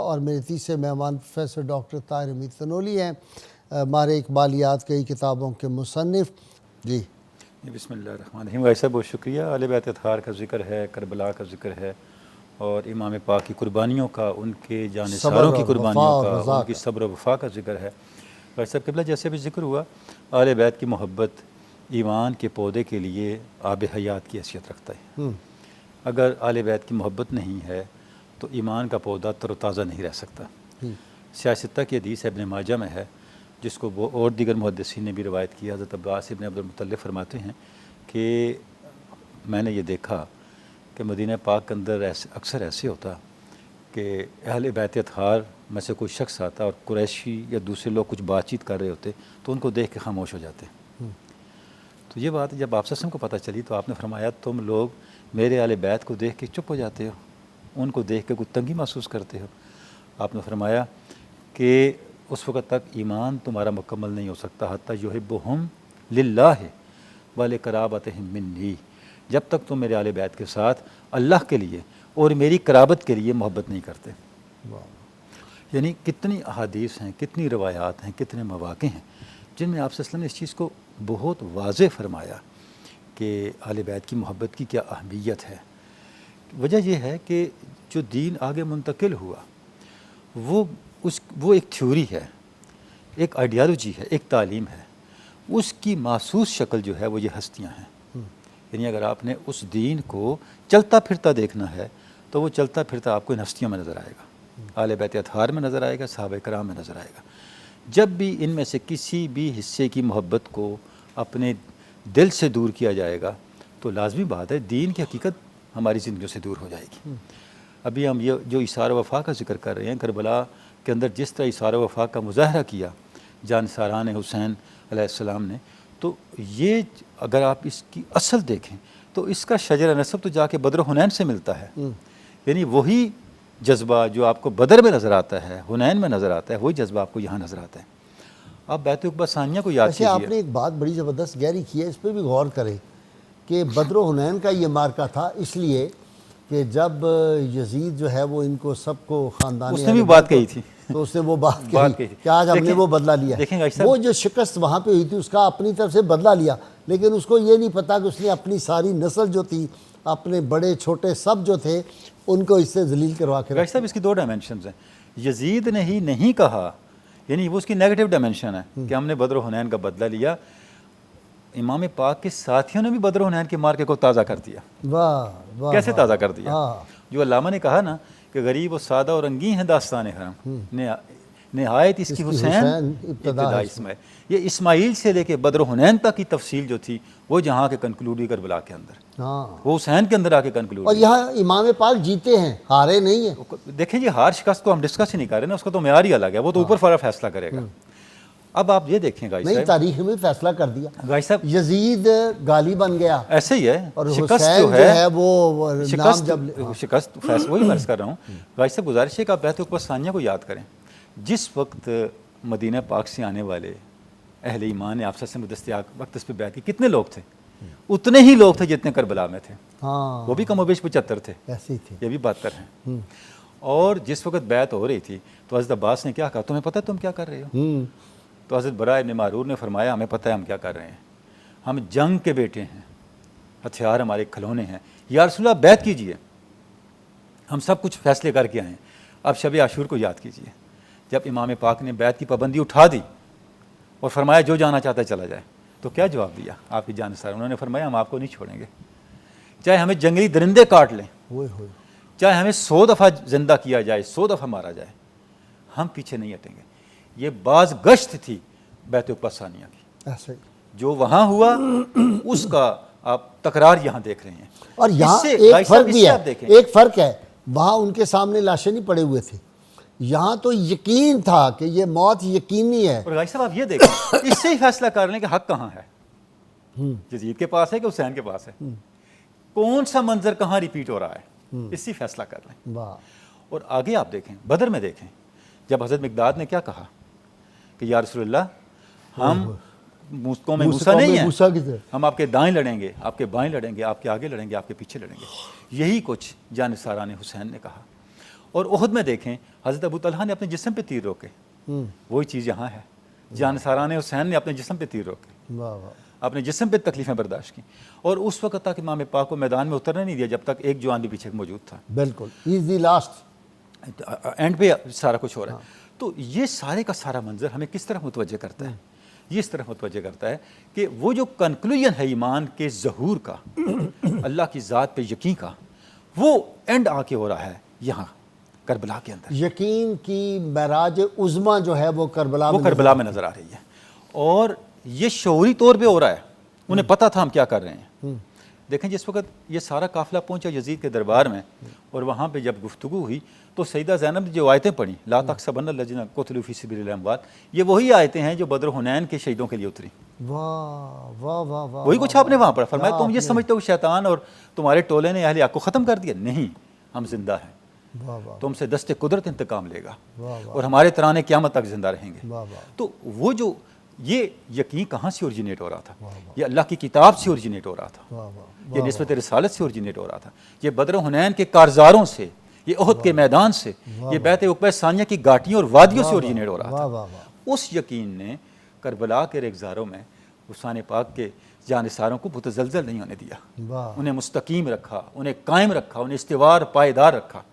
اور میرے تیسرے مہمان پروفیسر ڈاکٹر طاہر حمید تنولی ہیں، ہمارے اقبالیات کئی کتابوں کے مصنف۔ جی بسم اللہ الرحمن الرحیم۔ بھائی صاحب بہت شکریہ۔ اہل بیت اطہار کا ذکر ہے، کربلا کا ذکر ہے، اور امام پاک کی قربانیوں کا، ان کے جانثاروں کی قربانیوں کا، ان کی صبر و وفا کا ذکر ہے۔ بھائی صاحب قبلہ جیسے بھی ذکر ہوا، اہل بیت کی محبت ایمان کے پودے کے لیے آب حیات کی حیثیت رکھتا ہے۔ اگر اہل بیت کی محبت نہیں ہے تو ایمان کا پودا تر و تازہ نہیں رہ سکتا۔ سیاستہ کی حدیث ابن ماجہ میں ہے، جس کو وہ اور دیگر محدثین نے بھی روایت کیا۔ حضرت عباس ابن عبد المطلب فرماتے ہیں کہ میں نے یہ دیکھا کہ مدینہ پاک کے اندر اکثر ایسے ہوتا کہ اہل بیت اطہار میں سے کوئی شخص آتا اور قریشی یا دوسرے لوگ کچھ بات چیت کر رہے ہوتے تو ان کو دیکھ کے خاموش ہو جاتے۔ تو یہ بات جب آپ صلی اللہ علیہ وسلم کو پتہ چلی تو آپ نے فرمایا تم لوگ میرے اہل بیت کو دیکھ کے چپ ہو جاتے ہو، ان کو دیکھ کے کوئی تنگی محسوس کرتے ہو۔ آپ نے فرمایا کہ اس وقت تک ایمان تمہارا مکمل نہیں ہو سکتا حتی یحبہم للہ ولقرابتہم منی، جب تک تم میرے اہل بیت کے ساتھ اللہ کے لیے اور میری قرابت کے لیے محبت نہیں کرتے۔ یعنی کتنی احادیث ہیں، کتنی روایات ہیں، کتنے مواقع ہیں جن میں آپ صلی اللہ علیہ وسلم نے اس چیز کو بہت واضح فرمایا کہ اہل بیت کی محبت کی کیا اہمیت ہے۔ وجہ یہ ہے کہ جو دین آگے منتقل ہوا وہ ایک تھیوری ہے، ایک آئیڈیالوجی ہے، ایک تعلیم ہے۔ اس کی محسوس شکل جو ہے وہ یہ ہستیاں ہیں۔ یعنی اگر آپ نے اس دین کو چلتا پھرتا دیکھنا ہے تو وہ چلتا پھرتا آپ کو ان ہستیوں میں نظر آئے گا، اہل بیت اطہار میں نظر آئے گا، صحابہ کرام میں نظر آئے گا۔ جب بھی ان میں سے کسی بھی حصے کی محبت کو اپنے دل سے دور کیا جائے گا تو لازمی بات ہے دین کی حقیقت ہماری زندگیوں سے دور ہو جائے گی۔ ابھی ہم یہ جو ایثار و وفا کا ذکر کر رہے ہیں، کربلا کے اندر جس طرح ایثار و وفا کا مظاہرہ کیا جانثاران حسین علیہ السلام نے، تو یہ اگر آپ اس کی اصل دیکھیں تو اس کا شجر نسب تو جا کے بدر و حنین سے ملتا ہے۔ یعنی وہی جذبہ جو آپ کو بدر میں نظر آتا ہے، حنین میں نظر آتا ہے، وہی جذبہ آپ کو یہاں نظر آتا ہے۔ آپ بیت عقبہ ثانیہ کو یاد کیجیے۔ آپ نے ایک بات بڑی زبردست گہری کی ہے، اس پہ بھی غور کریں کہ بدر و حنین کا یہ مارکہ تھا اس لیے کہ جب یزید جو ہے وہ ان کو سب کو خاندان اس نے بھی بات کہی تھی، تو اس نے وہ بات کہی کہ آج ہم نے وہ بدلہ لیا۔ وہ جو شکست وہاں پہ ہوئی تھی اس کا اپنی طرف سے بدلہ لیا، لیکن اس کو یہ نہیں پتا کہ اس نے اپنی ساری نسل جو تھی، اپنے بڑے چھوٹے سب جو تھے، ان کو اس سے ذلیل کروا کے صاحب اس کی دو ڈائمینشنز ہیں۔ یزید نے ہی نہیں کہا، یعنی وہ اس کی نیگیٹو ڈائمینشن ہے کہ ہم نے بدر و حنین کا بدلہ لیا۔ امام پاک کے ساتھیوں نے بھی بدر و حنین کے مارکے کو تازہ کر دیا۔ واہ کیسے تازہ کر دیا؟ جو علامہ نے کہا نا کہ غریب و سادہ اور رنگین ہے داستان حرم، نہایت اس کی حسین ابتدا اسماعیل۔ یہ اسماعیل سے لے کے بدر و حنین تک کی تفصیل جو تھی وہ جہاں کے کنکلوڈ ہوئی کربلا کے اندر، وہ حسین کے اندر آ کے کنکلوڈ اور یہاں امام پاک جیتے ہیں، ہارے نہیں ہیں۔ دیکھیں جی، ہار شکست کو ہم ڈسکس ہی نہیں کر رہے نا، اس کا تو معیار ہی الگ ہے، وہ تو اوپر فارا فیصلہ کرے گا۔ اب آپ یہ دیکھیں گا، نہیں تاریخ میں فیصلہ کر دیا، بھائی صاحب یزید غالی بن گیا، ایسے ہی ہے۔ اور شکست حسین جو ہے وہ نام جب شکست فیصلہ وہی مرض کر رہا ہوں۔ بھائی صاحب گزارش ہے کہ آپ بیت عقبہ ثانیہ کو یاد کریں۔ جس وقت مدینہ پاک سے آنے والے اہل ایمان نے آپ سے دستیاب وقت اس پہ بیعت کی، کتنے لوگ تھے؟ اتنے ہی لوگ تھے جتنے کربلا میں تھے، وہ بھی کم و بیش 75 تھے، ایسے ہی تھے، یہ بھی 72 ہیں۔ اور جس وقت بیعت ہو رہی تھی تو حضرت عباس نے کیا کہا؟ تمہیں پتہ ہے تم کیا کر رہے ہو؟ تو حضرت براء ابن معرور نے فرمایا ہمیں پتہ ہے ہم کیا کر رہے ہیں، ہم جنگ کے بیٹے ہیں، ہتھیار ہمارے کھلونے ہیں، یا رسول اللہ بیعت کیجئے، ہم سب کچھ فیصلے کر کے آئے ہیں۔ اب شب عاشور کو یاد کیجئے، جب امام پاک نے بیعت کی پابندی اٹھا دی اور فرمایا جو جانا چاہتا ہے چلا جائے، تو کیا جواب دیا آپ کی جانثار؟ انہوں نے فرمایا ہم آپ کو نہیں چھوڑیں گے، چاہے ہمیں جنگلی درندے کاٹ لیں، چاہے ہمیں 100 دفعہ زندہ کیا جائے، 100 دفعہ مارا جائے، ہم پیچھے نہیں ہٹیں گے۔ یہ باز گشت تھی بیت عقبہ ثانیہ کی، جو وہاں ہوا اس کا آپ تکرار یہاں دیکھ رہے ہیں۔ اور یہاں ایک فرق بھی ہے، ایک فرق ہے، وہاں ان کے سامنے لاشیں نہیں پڑے ہوئے تھے، یہاں تو یقین تھا کہ یہ موت یقینی ہے۔ اور بھائی صاحب آپ یہ دیکھیں، اس سے ہی فیصلہ کر لیں کہ حق کہاں ہے، یزید کے پاس ہے کہ حسین کے پاس ہے، کون سا منظر کہاں ریپیٹ ہو رہا ہے، اس سے فیصلہ کر لیں۔ اور آگے آپ دیکھیں، بدر میں دیکھیں، جب حضرت مقداد نے کیا کہا کہ یا رسول اللہ ہم قوم موسیٰ نہیں ہیں، ہم آپ کے دائیں لڑیں گے، آپ کے بائیں لڑیں گے، آپ کے آگے لڑیں گے، آپ کے پیچھے لڑیں گے، یہی کچھ جانثاران حسین نے کہا۔ اور احد میں دیکھیں حضرت ابو طلحہ نے اپنے جسم پہ تیر روکے، وہی چیز یہاں ہے، جانثاران حسین نے اپنے جسم پہ تیر روکے، واہ واہ، اپنے جسم پہ تکلیفیں برداشت کی، اور اس وقت تک امام پاک کو میدان میں اترنے نہیں دیا جب تک ایک جوان بھی پیچھے موجود تھا، بالکل ایزی لاسٹ، اینڈ پہ سارا کچھ ہو رہا ہے۔ تو یہ سارے کا سارا منظر ہمیں کس طرح متوجہ کرتا ہے؟ یہ اس طرح متوجہ کرتا ہے کہ وہ جو کنکلوژن ہے ایمان کے ظہور کا، اللہ کی ذات پہ یقین کا، وہ اینڈ آ کے ہو رہا ہے یہاں کربلا کے اندر۔ یقین کی معراج عظمیٰ جو ہے وہ کربلا میں نظر آ رہی ہے، اور یہ شعوری طور پہ ہو رہا ہے، انہیں پتہ تھا ہم کیا کر رہے ہیں۔ دیکھیں جس وقت یہ سارا قافلہ پہنچا یزید کے دربار میں، اور وہاں پہ جب گفتگو ہوئی تو سیدہ زینب نے جو آیتیں پڑھی، لا تحسبن الذین قتلوا فی سبیل اللہ اموات، یہ وہی آیتیں ہیں جو بدر حنین کے شہیدوں کے لیے اتری۔ واہ واہ واہ واہ، وہی کچھ آپ نے وہاں پڑھا، فرمایا تم یہ سمجھتے ہو شیطان اور تمہارے ٹولے نے اہل حق کو ختم کر دیا؟ نہیں، ہم زندہ ہیں، تم سے دست قدرت انتقام لے گا، اور ہمارے ترانے قیامت تک زندہ رہیں گے۔ تو وہ جو یہ یقین کہاں سے اوریجنیٹ ہو رہا تھا؟ یہ اللہ کی کتاب سے اوریجنیٹ ہو رہا تھا، یہ نسبت رسالت سے اوریجنیٹ ہو رہا تھا، یہ بدر حنین کے کارزاروں سے، یہ احد کے میدان سے، یہ بیت عقبہ ثانیہ کی گھاٹیوں اور وادیوں سے اوریجنیٹ ہو رہا تھا۔ اس یقین نے کربلا کے ریگزاروں میں حسین پاک کے جانثاروں کو متزلزل نہیں ہونے دیا، انہیں مستقیم رکھا، انہیں قائم رکھا، انہیں استوار پائیدار رکھا۔